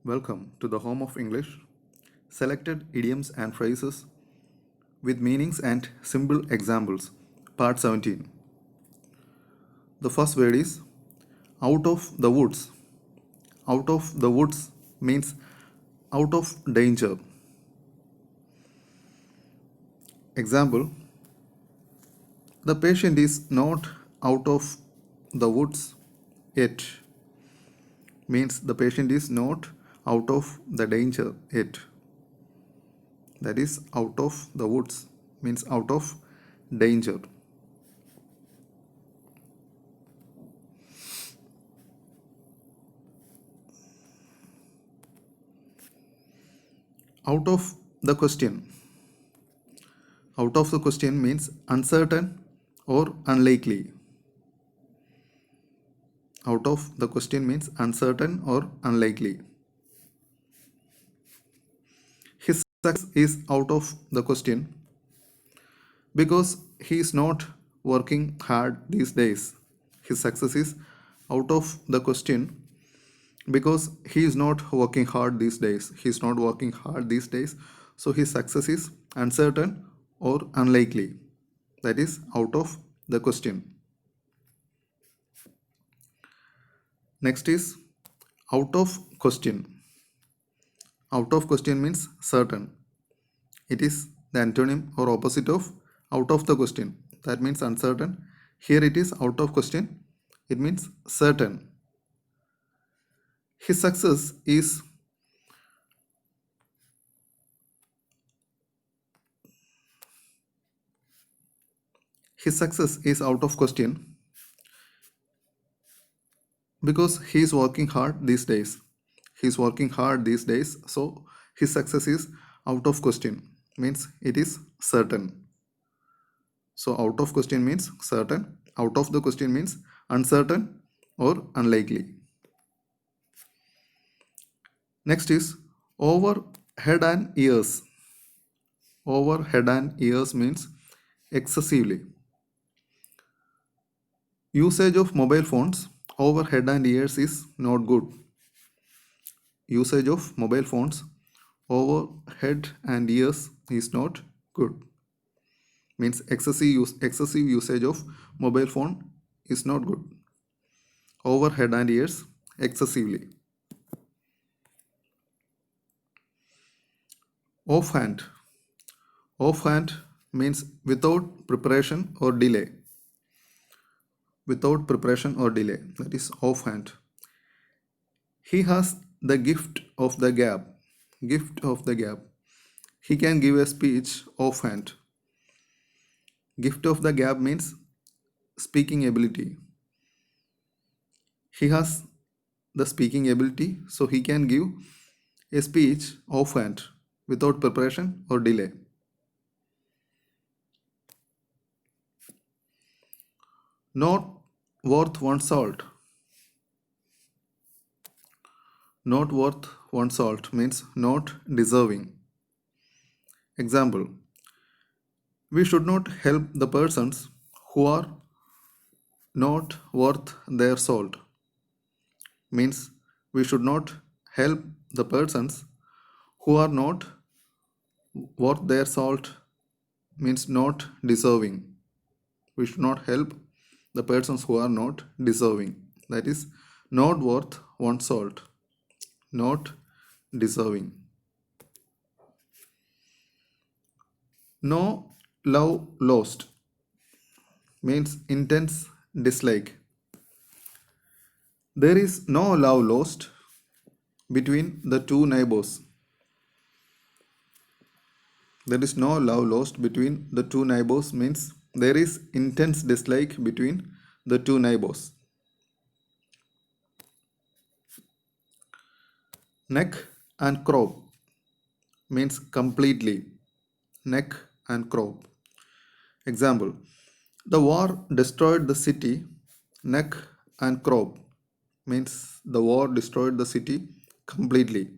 Welcome to the home of English. Selected idioms and phrases with meanings and simple examples. Part 17. The first word is out of the woods. Out of the woods means out of danger. Example: the patient is not out of the woods yet. Means the patient is not out of the danger yet. That is, out of the woods means out of danger. Out of the question. Out of the question means uncertain or unlikely. Out of the question means uncertain or unlikely. His success is out of the question because he is not working hard these days. His success is out of the question because he is not working hard these days. He is not working hard these days. So his success is uncertain or unlikely. That is out of the question. Next is out of question. Out of question means certain. It is the antonym or opposite of out of the question. That means uncertain. Here it is out of question. It means certain. His success is out of question because he is working hard these days. He is working hard these days. So his success is out of question. Means it is certain. So out of question means certain. Out of the question means uncertain or unlikely. Next is over head and ears. Over head and ears means excessively. Usage of mobile phones over head and ears is not good. Usage of mobile phones over head and ears is not good. Means excessive usage of mobile phone is not good. Over head and ears excessively. Offhand. Offhand means without preparation or delay. Without preparation or delay. That is offhand. He has the gift of the gab. Gift of the gab. He can give a speech offhand. Gift of the gab means speaking ability. He has the speaking ability, so he can give a speech offhand without preparation or delay. Not worth one salt. Not worth one salt means not deserving. Example: we should not help the persons who are not worth their salt. Means we should not help the persons who are not worth their salt, means not deserving. We should not help the persons who are not deserving. That is not worth one salt. Not deserving. No love lost means intense dislike. There is no love lost between the two neighbors. There is no love lost between the two neighbors means there is intense dislike between the two neighbors. Neck and crop means completely. Neck and crop. Example: the war destroyed the city neck and crop means the war destroyed the city completely.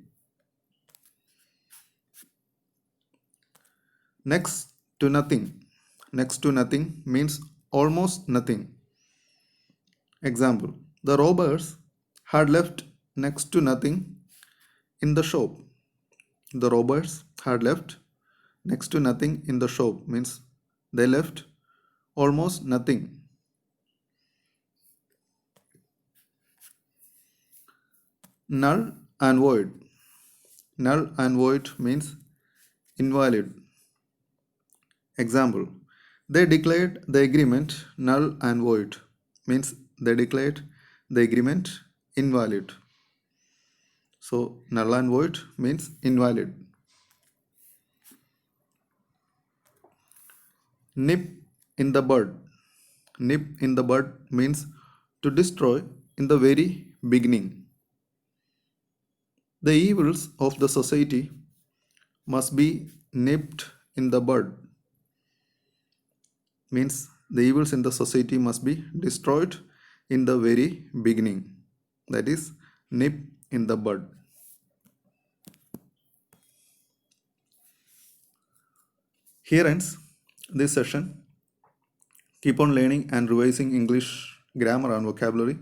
Next to nothing. Next to nothing means almost nothing. Example: the robbers had left next to nothing in the shop. The robbers had left next to nothing in the shop means they left almost nothing. Null and void. Null and void means invalid. Example, they declared the agreement null and void means they declared the agreement invalid. So null and void means invalid. Nip in the bud. Nip in the bud means to destroy in the very beginning. The evils of the society must be nipped in the bud means the evils in the society must be destroyed in the very beginning. That is nip in the bud. Here ends this session. Keep on learning and revising English grammar and vocabulary.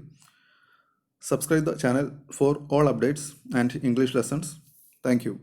Subscribe the channel for all updates and English lessons. Thank you.